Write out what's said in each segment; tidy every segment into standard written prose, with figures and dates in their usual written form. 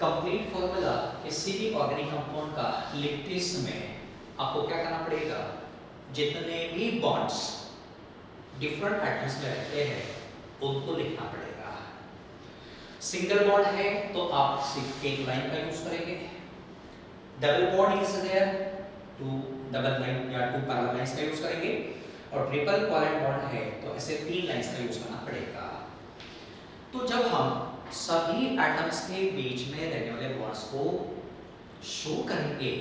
Complete formula किसी भी organic compound का लिखते समय आपको क्या करना पड़ेगा, जितने भी बॉन्ड्स डिफरेंट एटम्स में रहते हैं उनको लिखना पड़ेगा। सिंगल बॉन्ड है तो आप सिर्फ एक लाइन का यूज करेंगे, double bond is there two double line या टू पैरेलल लाइंस का यूज करेंगे, और ट्रिपल कोवेलेंट बॉन्ड है तो ऐसे 3 लाइंस का यूज करना पड़ेगा। तो जब हम सभी एटम्स के बीच में रहने वाले बॉन्ड्स को शो करेंगे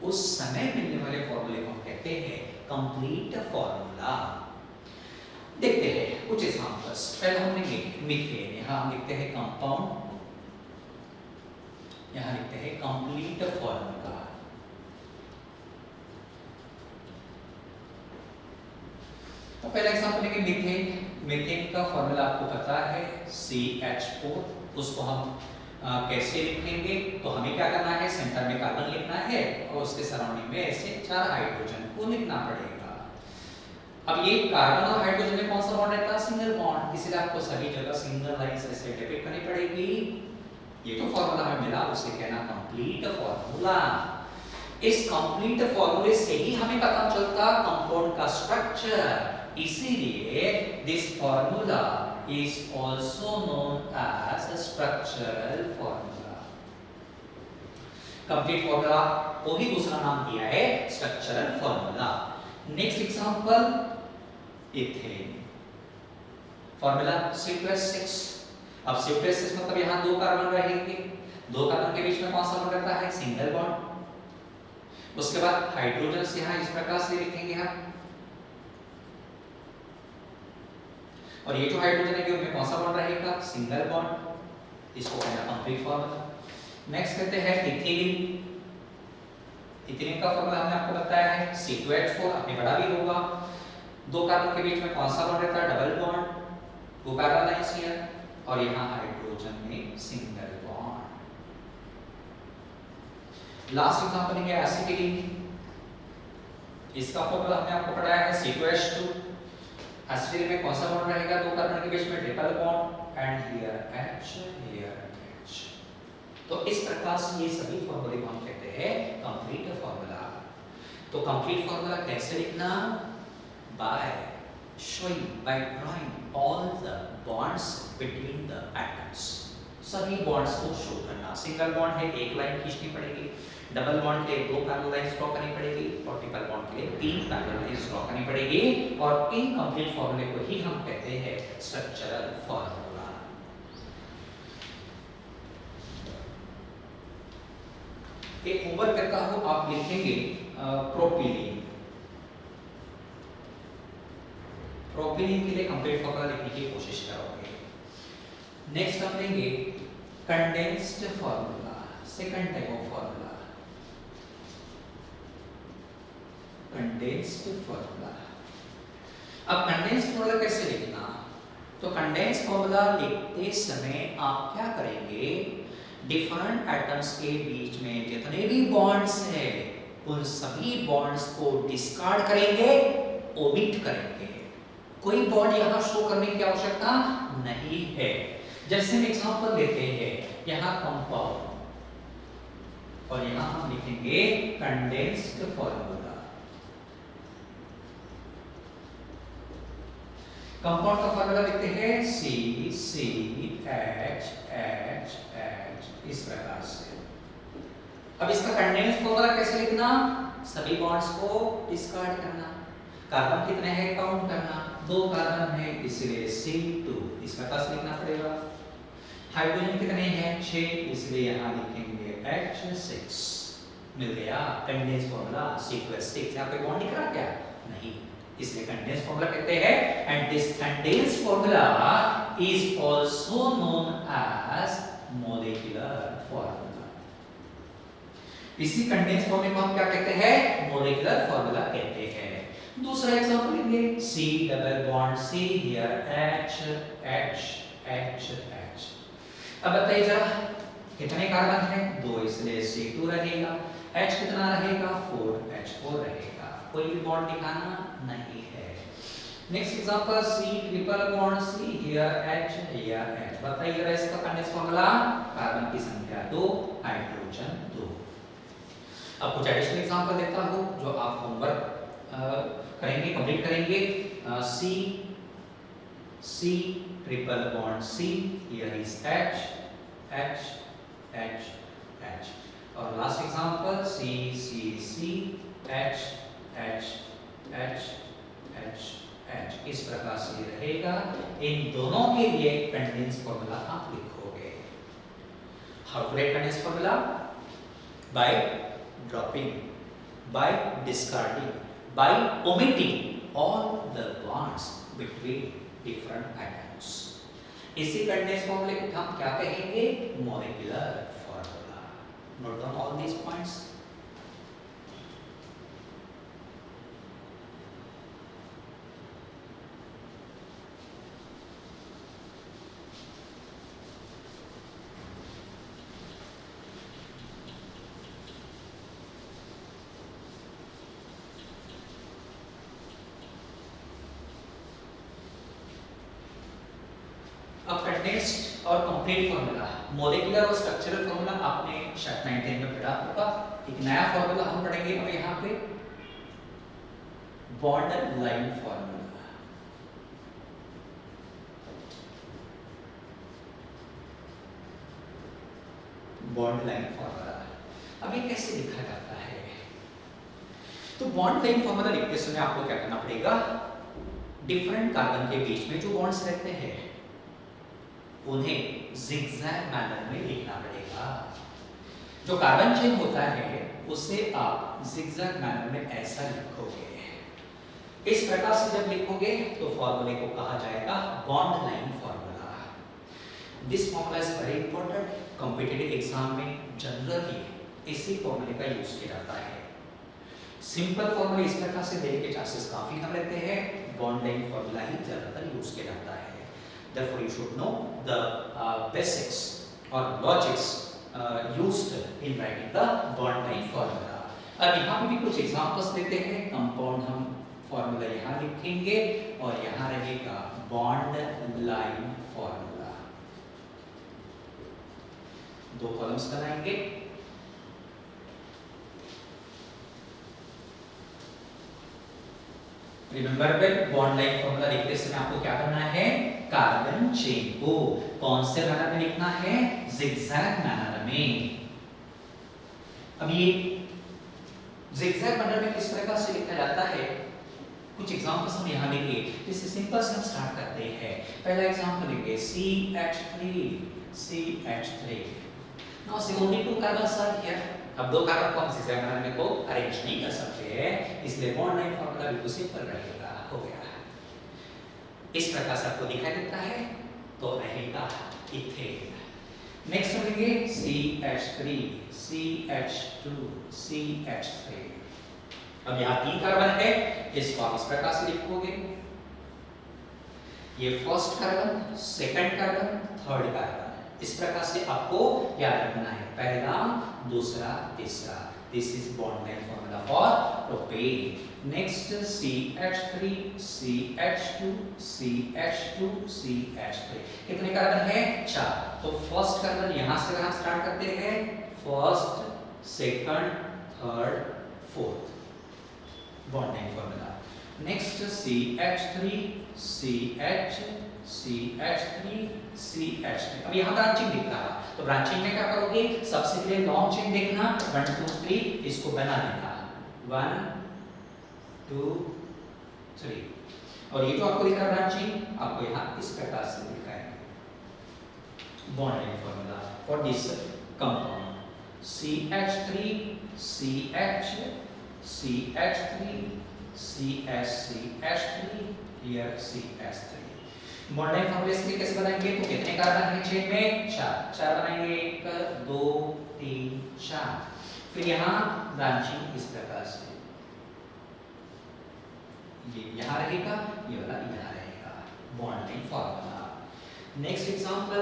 उस समय मिलने वाले फॉर्मूले को हम कहते हैं कंप्लीट फॉर्मूला। देखते हैं कुछ एग्जांपल्स। पहले हम लेंगे मीथेन, यहां हम लिखते हैं कंपाउंड, यहां लिखते हैं कंप्लीट फॉर्मूला। तो पहला एग्जांपल लेंगे मीथेन। मीथेन का फॉर्मूला आपको पता है CH4। उसको हम कैसे लिखेंगे, तो हमें क्या करना है, सेंटर में कार्बन लिखना है और उसके सराउंडिंग में ऐसे 4 हाइड्रोजन को लिखना पड़ेगा। अब ये कार्बन और हाइड्रोजन में कौन सा बॉन्ड रहता है, सिंगल बॉन्ड, इसलिए आपको सभी जगह सिंगल लाइन से ऐसे डिपिक्ट करनी पड़ेगी। ये जो फॉर्मूला हमें मिला उसे कहना कंप्लीट फॉर्मूला। इस कंप्लीट फॉर्मूले से ही हमें पता चलता कंपाउंड का स्ट्रक्चर, इसीलिए this formula is also known as a structural formula। Complete formula को ही दूसरा नाम दिया है structural formula. Next example ethane, formula C+6। अब C+6 मतलब यहां 2 कार्बन रहेंगे, 2 कार्बन के बीच में कौन सा बॉन्ड रहता है, सिंगल बॉन्ड। उसके बाद हाइड्रोजन यहां इस प्रकार से लिखेंगे हम, और ये जो हाइड्रोजन है उनमें कौन सा बॉन्ड रहेगा, सिंगल बॉन्ड। इसको कहना कंप्लीट फॉर्मूला। नेक्स्ट कहते हैं इथिलीन। इथिलीन का फॉर्मूला हमने आपको बताया है C2H4, आपने पढ़ा भी होगा। 2 कार्बन के बीच में कौन सा बॉन्ड रहता है, double bond, 2 parallel lines here, और यहां हाइड्रोजन में सिंगल बॉन्ड। लास्ट एग्जांपल है एसिटिलीन। इसका फॉर्मूला हमने आपको पढ़ाया है C2H2। एसिटिलीन में कौन सा बॉन्ड रहेगा, 2 कार्बन के बीच में triple bond, and here H। तो इस प्रकार से ये सभी फॉर्मूले को हम कहते हैं कंप्लीट फॉर्मूला। तो कंप्लीट फॉर्मूला कैसे लिखना, bye showing, by drawing all the bonds between the atoms। सभी बॉन्ड्स को शो करना। सिंगल बॉन्ड है 1 लाइन खींचनी पड़ेगी, डबल बॉन्ड के 2 पैरेलल लाइंस ड्रॉ करनी पड़ेगी, और ट्रिपल बॉन्ड के लिए 3 पैरेलल लाइंस ड्रॉ करनी पड़ेगी, और इन कंप्लीट फॉर्मूले को ही हम कहते हैं स्ट्रक्चरल फॉर्मूला। एक ओवर करता हूं, आप लिखेंगे प्रोपिलीन। प्रोपिलीन के लिए कंप्लीट फॉर्मूला लिखने की कोशिश करोगे। नेक्स्ट हम लेंगे condensed formula, second type of formula, condensed formula. अब कंडेंस्ड फॉर्मूला कैसे लिखना, तो कंडेंस्ड फॉर्मूला लिखते समय आप क्या करेंगे, डिफरेंट एटम्स के बीच में जितने भी बॉन्ड्स हैं उन सभी बॉन्ड्स को डिस्कार्ड करेंगे, ओमिट करेंगे। कोई बॉन्ड यहां शो करने की आवश्यकता नहीं है। जैसे हम एग्जांपल लेते हैं, यहां कंपाउंड, और यहां हम लिखेंगे कंडेंस्ड फॉर्मूला। कंपाउंड का फॉर्मूला लिखते हैं CCHHH, इस प्रकार से। अब इसका कंडेंस्ड फॉर्मूला कैसे लिखना, सभी बॉन्ड्स को डिस्कार्ड करना, कार्बन कितने हैं काउंट करना, 2 कार्बन है इसलिए C2, इस प्रकार से लिखना पड़ेगा। हाइड्रोजन कितने हैं, 6, इसलिए यहां लिखेंगे H6। मिल गया कंडेंस्ड फॉर्मूला C+6। यहां पे बॉन्ड दिख रहा क्या, नहीं, इसलिए कंडेंस्ड फॉर्मूला कहते हैं। And this condensed formula is also known as molecular formula. इसी कंडेंस्ड फॉर्मूले को हम क्या कहते हैं, मॉलिक्यूलर फॉर्मूला कहते हैं। दूसरा एग्जांपल लेंगे C double bond C, here H। अब बताइए जरा कितने कार्बन है, 2, इसलिए C2 रहेगा। H कितना रहेगा, 4, H4 रहेगा। कोई भी बॉन्ड दिखाना नहीं है। Next example C triple bond C here H बताइए इसका कंडेंस फार्मूला कार्बन की संख्या 2 हाइड्रोजन 2। अब कुछ एडिशनल एग्जांपल देता हूं जो आप होमवर्क करेंगे कंप्लीट करेंगे। C C triple bond C here is H और लास्ट एग्जांपल सी H इस प्रकार से रहेगा। इन दोनों के लिए कंडेंस फार्मूला आप लिखोगे। How to write condense formula? By dropping, by discarding, by omitting all the bonds between different atoms। इसी कंडेंस फार्मूले को हम क्या कहेंगे? Molecular formula. Note down all these points. अब कंडेंस्ड और कंप्लीट फार्मूला, मॉलिक्यूलर और स्ट्रक्चरल फार्मूला आपने शायद 9th में पढ़ा होगा। एक नया फार्मूला हम पढ़ेंगे अब यहाँ पे, bond line formula. Bond line formula अब ये कैसे लिखा जाता है? तो बॉन्ड लाइन फार्मूला लिखते समय आपको क्या करना पड़ेगा? डिफरेंट कार्बन के बीच में जो बॉन्ड्स रहते हैं उन्हें जिगजैग मैनर में लिखना पड़ेगा। जो कार्बन चेन होता है उसे आप जिगजैग मैनर में ऐसा लिखोगे। इस प्रकार से जब लिखोगे तो फॉर्मूले को कहा जाएगा bond line formula. This formula is very important. Competitive exam में जनरली इसी फॉर्मूले का यूज किया जाता है। सिंपल फॉर्मूले इस प्रकार से देने के चांसेस काफी कम रहते हैं, बॉन्ड लाइन फार्मूला ही ज्यादातर यूज किया जाता है। Therefore, you should know the basics or logics used in writing the bond line formula। अब यहाँ पे भी कुछ एग्जांपल्स देते हैं। कंपाउंड हम फॉर्मूला यहाँ लिखेंगे और यहाँ रहेगा बॉन्ड लाइन फॉर्मूला। दो कॉलम्स बनाएंगे। Remember well, bond line formula लिखते समय आपको क्या करना है? कार्बन चेन को कौन से मैनर में लिखना है? जिगजैग मैनर में। अब ये जिगजैग मैनर में किस प्रकार से लिखा जाता है? कुछ एग्जांपल्स हम यहाँ लेंगे। इससे सिंपल से हम स्टार्ट करते हैं। पहला एग्जांपल लेंगे CH3। नाउ से ओनली 2 कार्बन्स आर हियर। अब 2 कार्बन को हम जिगजैग मैनर में को अरेंज नहीं कर सकते हैं, इसलिए बॉन्ड लाइन फॉर्मूला बिल्कुल सिंपल रहेगा। हो गया। इस प्रकार से आपको दिखाई देता है तो रहेगा इथेन। नेक्स्ट लेंगे CH3 CH2। अब यहाँ 3 कार्बन है, इसको आप इस प्रकार से लिखोगे। ये first carbon, second carbon, third carbon. इस प्रकार से आपको याद रखना है, पहला, दूसरा, तीसरा। This is bond line formula for propane. Next CH3 CH2 CH3। कितने कार्बन है? 4। तो फर्स्ट कार्बन यहां से हम स्टार्ट करते हैं, first, second, third, fourth, bond line formula. Next CH3 CH3। अब यहाँ ब्रांचिंग दिख रहा है, तो ब्रांचिंग में क्या करोगे? सबसे पहले लॉन्ग चेन देखना, 1 2 3, इसको बना देना, 1 2 3। और ये जो आपको दिख रहा है ब्रांचिंग, आपको यहाँ इस प्रकार से दिखा है bond line formula for this compound. CH3 CH3 here CH3। Bond line फॉर्मूले से कैसे बनाएंगे? तो कितने कार्बन हैं चेन में? 4 बनाएंगे, 1 2 3 4। फिर यहाँ ब्रांचिंग इस प्रकार से, ये यहाँ रहेगा, ये वाला यहाँ रहेगा, bond line formula. Next example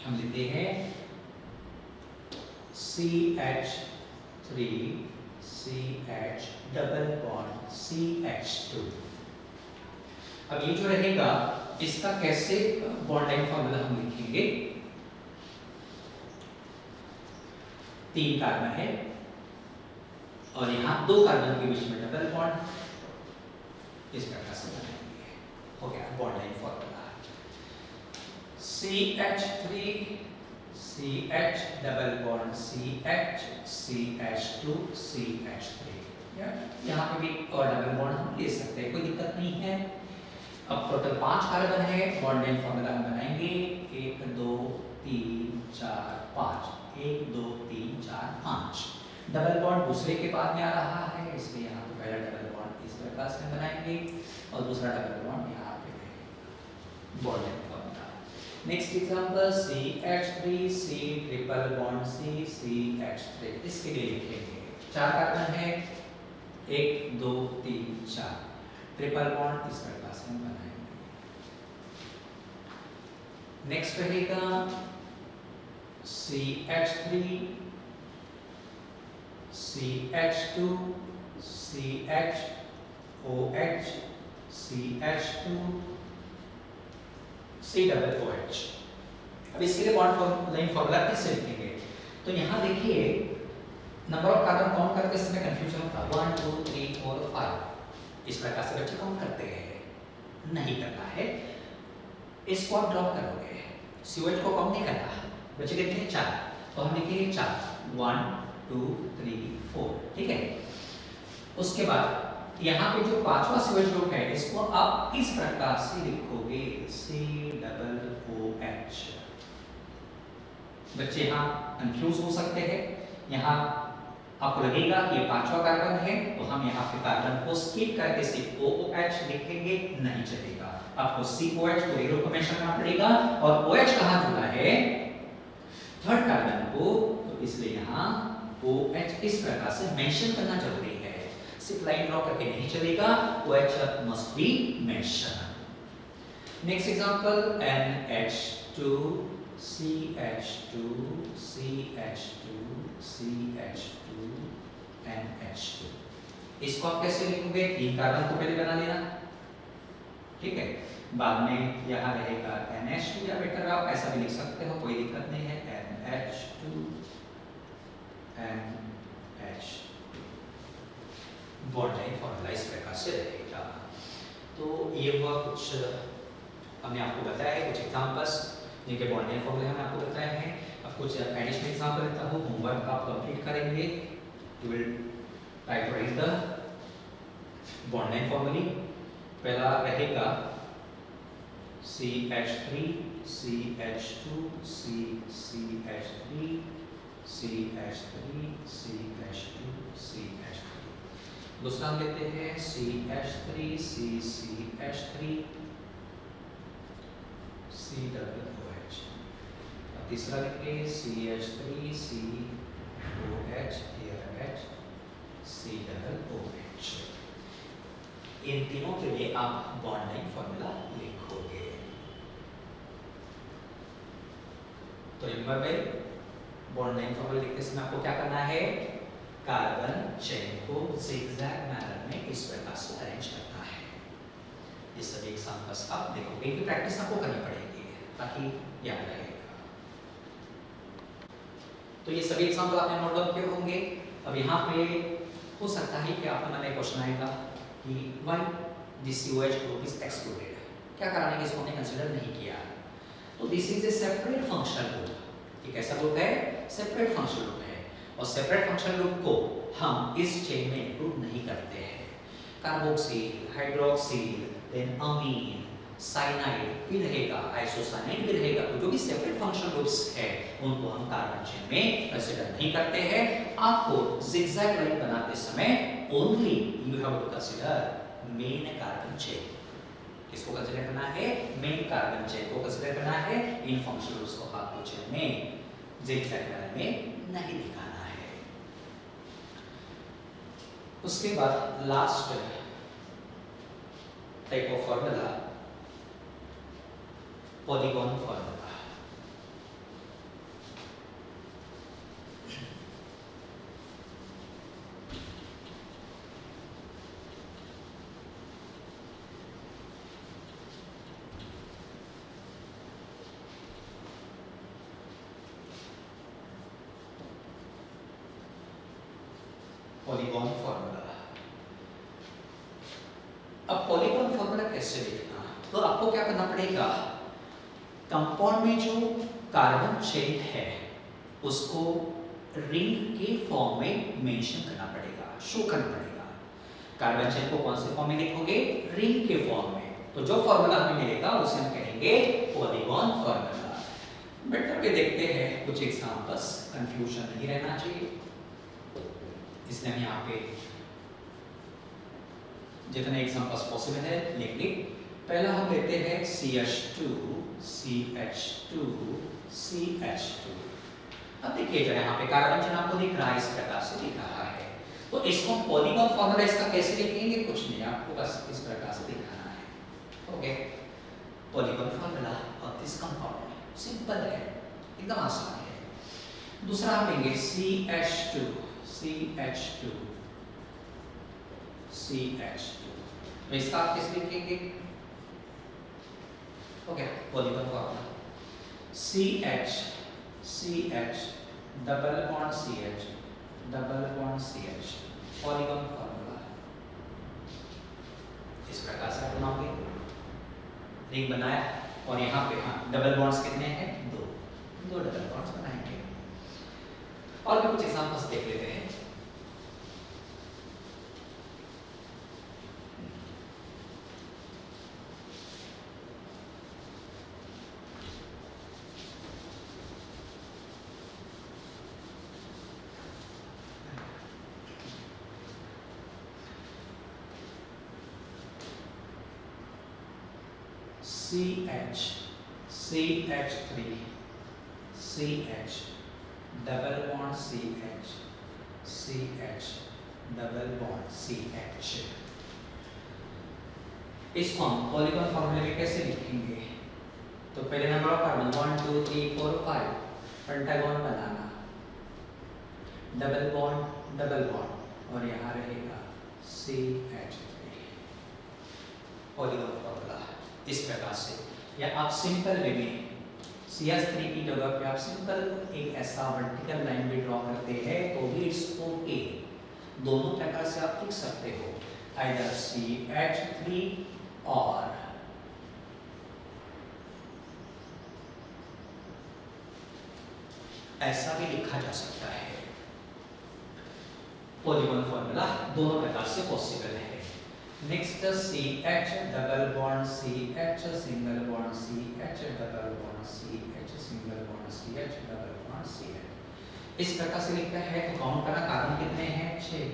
हम लेते हैं CH3 CH double bond CH2। अब ये जो रहेगा इसका कैसे बॉन्ड लाइन फॉर्मूला हम लिखेंगे। 3 कार्बन है और यहाँ 2 कार्बन के बीच में डबल बॉन्ड, इस प्रकार से बनाएंगे। हो गया bond line formula. CH3 CH double bond CH CH2 CH3। यहाँ पे भी और डबल बॉन्ड हम ले सकते हैं, कोई दिक्कत नहीं है। अब टोटल 5 कार्बन है, बॉन्ड लाइन फॉर्मूला हम बनाएंगे 1 2 3 4 5। 1 2 3 4 5। डबल बॉन्ड दूसरे के बाद में आ रहा है, इसलिए यहाँ पे पहला डबल बॉन्ड इस प्रकार से बनाएंगे और दूसरा डबल बॉन्ड यहाँ पे bond line formula. Next example CH3 C triple bond C CH3। इसके लिए लिखेंगे 4 कार्बन है, 1 2 3 4 ट्रिपल बॉन्ड इस प्रकार से हम बनाएंगे। नेक्स्ट रहेगा CH3 CH2 CHOH CH2 C double OH। अब इसके लिए बॉन्ड लाइन फॉर्मूला कैसे लिखेंगे, तो यहाँ देखिए नंबर ऑफ कार्बन काउंट करते समय कंफ्यूजन होता है। 1 2 3 4 5 इस प्रकार से बच्चे काउंट करते हैं, नहीं करना है। इसको आप ड्रॉप करोगे, COH को काउंट नहीं करना। बच्चे कहते हैं 4, तो हम लिखेंगे 4 1 2 3 4, ठीक है। उसके बाद यहाँ पे जो 5वां COH ग्रुप है इसको आप इस प्रकार से लिखोगे C डबल OH। बच्चे यहाँ कंफ्यूज हो सकते हैं, यहाँ आपको लगेगा कि ये 5वां कार्बन है तो हम यहाँ पे कार्बन को स्किप करके सिर्फ OH लिखेंगे, नहीं चलेगा। आपको COH को हीरो को मेंशन करना पड़ेगा और OH कहाँ जुड़ा है, 3rd कार्बन को, तो इसलिए यहाँ OH इस प्रकार से मेंशन करना जरूरी है। सिर्फ लाइन ड्रॉ करके नहीं चलेगा, OH must be mention. Next example NH2 CH2 CH2 CH2 NH2। इसको आप कैसे लिखोगे, 3 कार्बन को पहले बना लेना, ठीक है। बाद में यहाँ रहेगा NH2 या बेटर आप ऐसा भी लिख सकते हो, कोई दिक्कत नहीं है। NH2 NH2 bond line formula इस प्रकार से रहेगा। तो ये हुआ कुछ हमने आपको बताया है, कुछ एग्जांपल्स जिनके बॉन्ड लाइन फॉर्मूले हमने आपको बताए हैं। अब कुछ एडिशनल एग्जांपल देता हूँ, होमवर्क आप कंप्लीट करेंगे। You will try to write the bond line फॉर्मूले। पहला रहेगा CH3 CH2 CH3 CH3 CH2 CH3। दूसरा हम लेते हैं CH3 CH3 C double OH। तीसरा लिखिए CH3 COH H C double OH। इन तीनों के लिए आप बॉन्ड लाइन फॉर्मूला लिखोगे। तो रिमेंबर में बॉन्ड लाइन फॉर्मूला लिखते समय आपको क्या करना है, कार्बन चेन को zigzag मैनर में इस प्रकार से अरेंज करना है। ये सभी एग्जांपल्स आप देखोगे, इनकी प्रैक्टिस आपको करनी पड़ेगी ताकि याद रहेगा। तो ये सभी एग्जांपल आपने नोट डाउन किए होंगे। अब यहाँ पे हो सकता है कि आपके मन में क्वेश्चन आएगा कि why this COH group is excluded, क्या कारण है कि इसको हमने कंसीडर नहीं किया। तो this is a separate functional group. एक ऐसा ग्रुप है सेपरेट फंक्शनल ग्रुप है, और सेपरेट फंक्शनल ग्रुप को हम इस चेन में इंक्लूड नहीं करते हैं। कार्बोक्सिल, हाइड्रोक्सिल, देन अमीन, साइनाइड भी रहेगा, आइसोसाइनाइड भी रहेगा। तो जो भी सेपरेट फंक्शनल ग्रुप्स है उनको हम कार्बन चेन में कंसीडर नहीं करते हैं। आपको zigzag लाइन बनाते समय only you have to consider main carbon chain. किसको कंसीडर करना है, मेन कार्बन चेन को कंसीडर करना है। इन फंक्शनल ग्रुप्स को आपको चेन में zigzag लाइन में नहीं दिखाना है। उसके बाद last type of formula polygon formula. Polygon formula. अब पॉलीगॉन फॉर्मूला कैसे लिखना, तो आपको क्या करना पड़ेगा, कंपाउंड में जो कार्बन चेन है उसको रिंग के फॉर्म में मेंशन करना पड़ेगा, शो करना पड़ेगा। कार्बन चेन को कौन से फॉर्म में लिखोगे, रिंग के फॉर्म में। तो जो फॉर्मूला हमें मिलेगा उसे हम कहेंगे पॉलीगॉन फॉर्मूला। बट करके देखते हैं कुछ एग्जांपल्स, कंफ्यूजन नहीं रहना चाहिए, इसलिए हम यहाँ पे जितने एग्जांपल्स पॉसिबल है लिख ली। पहला हम लेते हैं CH2 CH2 CH2। अब देखिए जरा यहाँ पे कार्बन चेन आपको दिख रहा है, इस प्रकार से दिख रहा है। तो इसको पॉलीगॉन फॉर्मूला इसका कैसे लिखेंगे, कुछ नहीं, आपको बस इस प्रकार से दिखाना है। Okay, polygon formula of this compound simple है, एकदम आसान है। दूसरा हम लेंगे CH2 CH2 CH2। तो इसका आप कैसे लिखेंगे, okay, polygon formula CH CH double bond CH double bond CH, polygon formula. इस प्रकार से आप बनाओगे, रिंग बनाया और यहाँ पे हाँ डबल बॉन्ड्स कितने हैं, दो डबल बॉन्ड्स बनाएंगे। और भी कुछ एग्जांपल्स देख लेते हैं। CH CH3 CH double bond CH CH double bond CH। इसको हम पॉलीगॉन फॉर्मूले में कैसे लिखेंगे, तो पहले number of carbon 1 2 3 4 5 pentagon banana, double bond और यहाँ रहेगा CH3, पॉलीगॉन फॉर्मूला इस प्रकार से। या आप सिंपल वे में CH3 की जगह पे आप सिंपल एक ऐसा वर्टिकल लाइन भी ड्रॉ करते हैं तो भी इट्स ओके, दोनों प्रकार से आप लिख सकते हो, आइदर CH3 और ऐसा भी लिखा जा सकता है। पॉलीगॉन फॉर्मूला दोनों प्रकार से पॉसिबल है। Next CH double bond CH single bond CH double bond CH single bond CH double bond CH। इस प्रकार से लिखता है तो काउंट करना, कार्बन कितने हैं 6,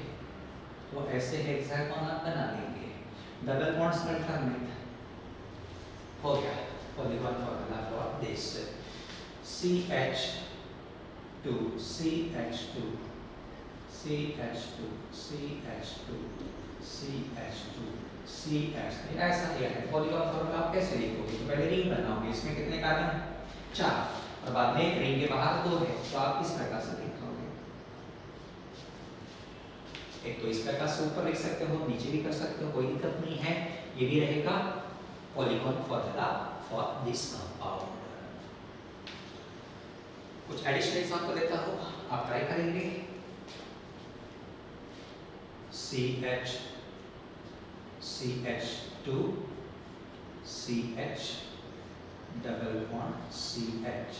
तो ऐसे हेक्सागोन आप बना लेंगे, डबल बॉन्ड्स अल्टरनेट हो गया polygon formula for this. CH2 CH2 CH2 CH2 CH2 CH3 ऐसा दिया है। पॉलीगॉन फॉर्मूला आप कैसे लिखोगे, तो पहले रिंग बनाओगे, इसमें कितने कार्बन 4 और बाद में रिंग के बाहर 2 है, तो आप इस प्रकार से लिखोगे। एक तो इस प्रकार से ऊपर लिख सकते हो, नीचे भी कर सकते हो, कोई दिक्कत नहीं है, ये भी रहेगा polygon formula for this compound. कुछ एडिशनल एग्जांपल देता हूं, आप ट्राई करेंगे। CH CH2 CH double bond CH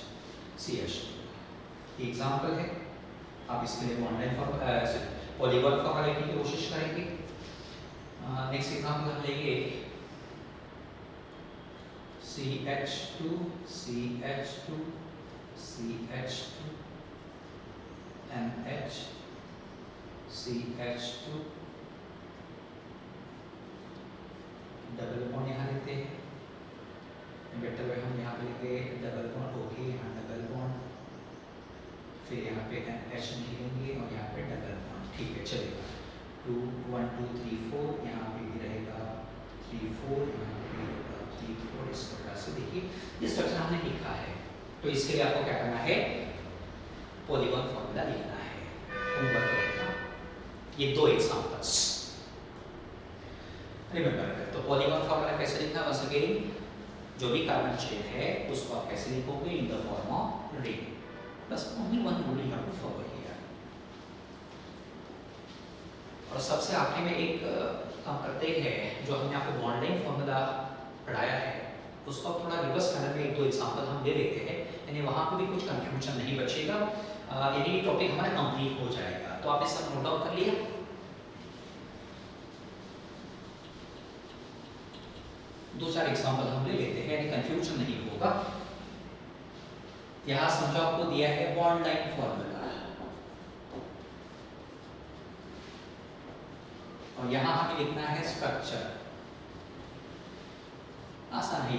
CH2 example है। आप इसके लिए ऑनलाइन पॉलीगॉन फॉर्मूला लिखने की कोशिश करेंगे। नेक्स्ट एग्जांपल हम लेंगे CH2 CH2 CH2 NH CH2 double bond यहाँ लेते हैं, बेटर वे हम यहाँ पे लेते डबल बॉन्ड, ओके यहाँ डबल बॉन्ड, फिर यहाँ पे NH लिखेंगे और यहाँ पे डबल बॉन्ड, ठीक है चलेगा। 2 1 2 3 4 यहाँ पे भी रहेगा 3 4 यहाँ पे रहेगा 3 4, इस प्रकार से देखिए ये स्ट्रक्चर हमने लिखा है। तो इसके लिए आपको क्या करना है, पॉलीगॉन फॉर्मूला लिखना है, होमवर्क रहेगा ये 2 एग्जांपल्स रिमेंबर कर। तो पॉलीगॉन फॉर्मूला कैसे लिखना, बस अगेन जो भी कार्बन चेन है उसको आप कैसे लिखोगे, in the form of ring, बस only one rule you have to follow here. और सबसे आखिरी में एक काम करते हैं, जो हमने आपको बॉन्ड लाइन फॉर्मूला पढ़ाया है उसको अब थोड़ा रिवर्स करने में एक दो एग्जांपल हम ले लेते हैं, यानी वहाँ पे भी कुछ कंफ्यूजन नहीं बचेगा, यानी ये टॉपिक हमारा कंप्लीट हो जाएगा। तो आपने सब नोट डाउन कर लिया? दो चार एग्जांपल हम ले लेते हैं, यानी कंफ्यूजन नहीं होगा। यहाँ समझो आपको दिया है बॉन्ड लाइन फॉर्मूला, और यहाँ हमें लिखना है स्ट्रक्चर। आसान ही,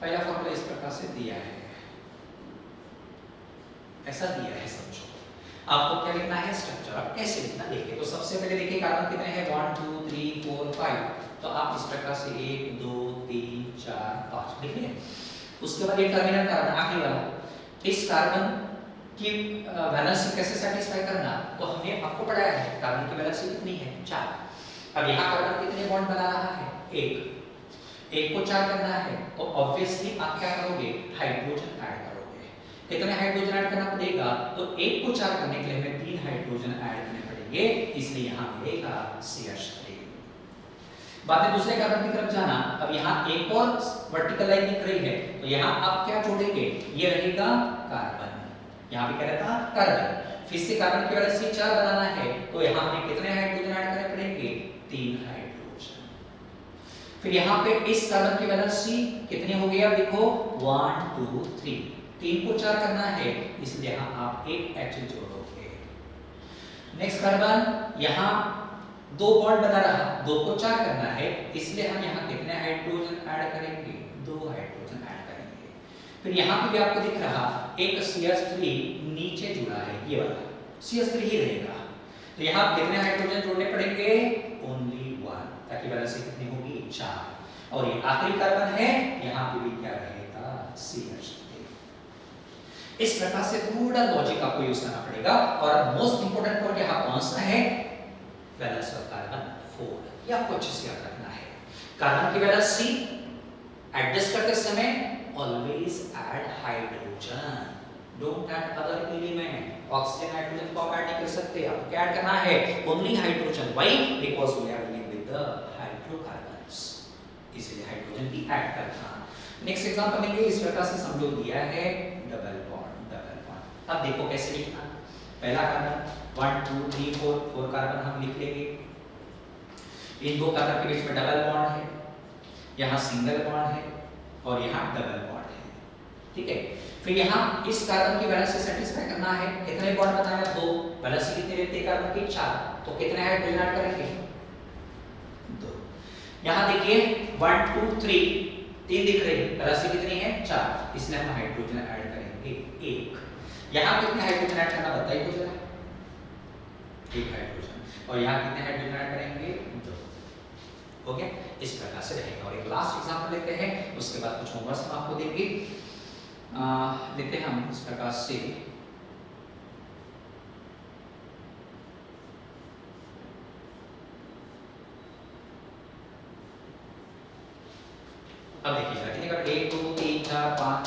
पहला फॉर्मूला इस प्रकार से दिया है, ऐसा दिया है समझो। आपको क्या लिखना है? स्ट्रक्चर। अब कैसे लिखना देखिए, तो सबसे पहले देखिए कार्बन कितने हैं? 1 2 3 4 5, तो आप इस प्रकार से 1 2 3 4 5 लिख लें। उसके बाद ये टर्मिनल कार्बन आखिरी वाला, इस कार्बन की वैलेंसी कैसे सेटिस्फाई करना, तो हमने आपको पढ़ाया है कार्बन की वैलेंसी कितनी है? 4। अब यहाँ कार्बन कितने बॉन्ड बना रहा है? एक को 4 करना है, तो ऑब्वियसली आप क्या करोगे? हाइड्रोजन ऐड करोगे। कितने हाइड्रोजन ऐड करना पड़ेगा? तो एक को 4 करने के लिए हमें 3 हाइड्रोजन ऐड करने पड़ेंगे, इसलिए यहाँ मिलेगा CH3। बाद में दूसरे कार्बन की तरफ जाना, अब यहाँ एक और वर्टिकल लाइन दिख रही है, तो यहाँ आप क्या जोड़ेंगे? ये रहेगा कार्बन, यहाँ भी क्या रहता? कार्बन। फिर से कार्बन की वैलेंसी 4 बनाना है, तो यहाँ हमें कितने हाइड्रोजन ऐड करने पड़ेंगे? 3 हाइड्रोजन। फिर यहाँ पे इस कार्बन की वैलेंसी कितनी हो गई? अब देखो 1 2 3, 3 को 4 करना है, इसलिए यहाँ आप एक H जोड़ोगे। नेक्स्ट कार्बन यहाँ 2 बॉन्ड बना रहा, 2 को 4 करना है, इसलिए हम यहाँ कितने हाइड्रोजन ऐड करेंगे? 2 हाइड्रोजन ऐड करेंगे। फिर यहाँ पे भी आपको दिख रहा एक CH3 नीचे जुड़ा है, ये वाला CH3 ही रहेगा, तो यहाँ कितने हाइड्रोजन जोड़ने पड़ेंगे? ओनली 1, ताकि वैलेंसी कितनी होगी? 4। और ये आखिरी कार्बन है, यहाँ पे भी क्या रहेगा? CH3। इस प्रकार से थोड़ा लॉजिक आपको यूज करना पड़ेगा, और मोस्ट इंपोर्टेंट पॉइंट यहाँ कौन सा है? वैलेंस ऑफ कार्बन 4, ये आपको अच्छे से याद रखना है। कार्बन की वैलेंसी एडजस्ट करते समय always add hydrogen, don't add other element. Oxygen nitrogen को आप ऐड नहीं कर सकते, आपको क्या ऐड करना है? Only hydrogen. Why? Because we are dealing with the hydrocarbons, इसलिए हाइड्रोजन भी ऐड करना। नेक्स्ट एग्जांपल लेंगे, इस प्रकार से समझो दिया है डबल बॉन्ड, डबल बॉन्ड। अब देखो कैसे लिखना। पहला कार्बन 1 2 3 4 कार्बन हम लिख लेंगे, इन दो कार्बन के बीच में डबल बॉन्ड है, यहाँ सिंगल बॉन्ड है और यहाँ डबल बॉन्ड है, ठीक है। फिर यहाँ इस कार्बन की वैलेंसी सेटिस्फाई करना है, कितने बॉन्ड बनाया? 2, वैलेंसी कितनी रहती है कार्बन की? 4, तो कितने हाइड्रोजन ऐड करेंगे? 2। यहाँ देखिए 1 2 3, 3 दिख रही है, वैलेंसी कितनी है? 4, इसलिए हम हाइड्रोजन ऐड करेंगे 1। यहाँ कितने हाइड्रोजन ऐड करना बताइए तो जरा? 1 हाइड्रोजन। और यहाँ कितने हाइड्रोजन ऐड करेंगे? 2। हो गया? इस प्रकार से रहेगा। और एक लास्ट एग्जांपल लेते हैं, उसके बाद कुछ होमवर्क हम आपको देंगे। लेते हैं हम इस प्रकार से, अब देखिए जरा कितने कार्बन? 1 2 3 4 5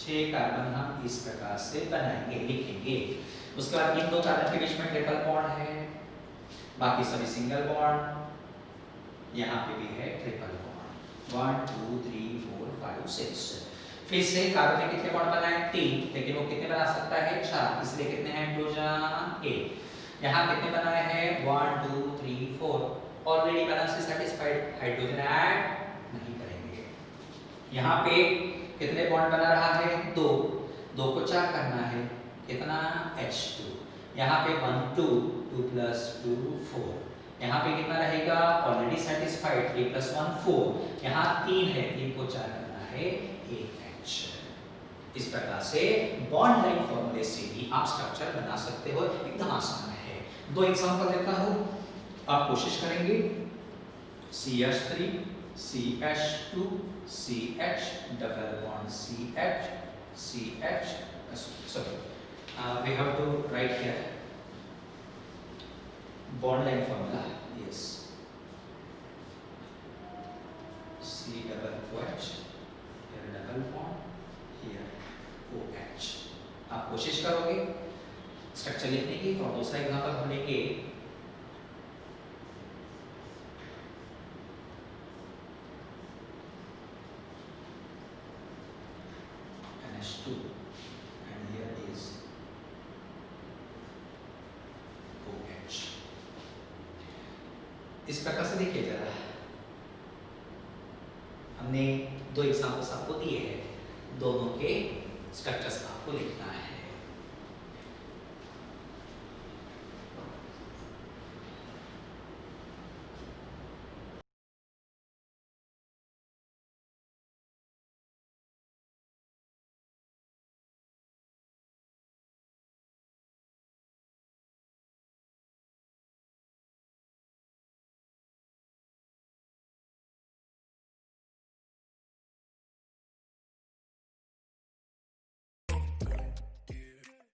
6 कार्बन हम इस प्रकार से बनाएंगे, लिखेंगे। उसके बाद इन दो कार्बन के बीच में ट्रिपल बॉन्ड है, बाकी सभी सिंगल बॉन्ड, यहाँ पे भी है ट्रिपल बॉन्ड 1 2 3 4 5 6। फिर से कार्बन में कितने बॉन्ड बनाए? 3, लेकिन वो कितने बना सकता है? 4, इसलिए कितने हाइड्रोजन? 1। यहाँ कितने बनाए हैं? 1 2 3 4, already balance satisfied, hydrogen add नहीं करेंगे। यहाँ पे कितने बॉन्ड बना रहा है? 2, 2 को 4 करना है, कितना? H2। यहाँ पे 1 2 2 + 2 4, यहाँ पे कितना रहेगा? ऑलरेडी सेटिस्फाइड, 3 + 1 4, यहाँ 3 है, 3 को 4 करना है, 1 H। इस प्रकार से बॉन्ड लाइन फॉर्मूले से भी आप स्ट्रक्चर बना सकते हो, एकदम आसान है। 2 एग्जांपल देता हूँ, आप कोशिश करेंगे। CH3 CH2 CH double bond CH CH, sorry, we have to write here bond line formula. Yes, C double OH, here double bond, here OH। आप कोशिश करोगे स्ट्रक्चर लिखने की। और दूसरा एग्जांपल हम लेंगे H2 and here is OH। इस प्रकार से देखिए जरा, हमने दो एग्जाम्पल्स आपको दिए हैं, दोनों के स्ट्रक्चर्स आपको लिखना है।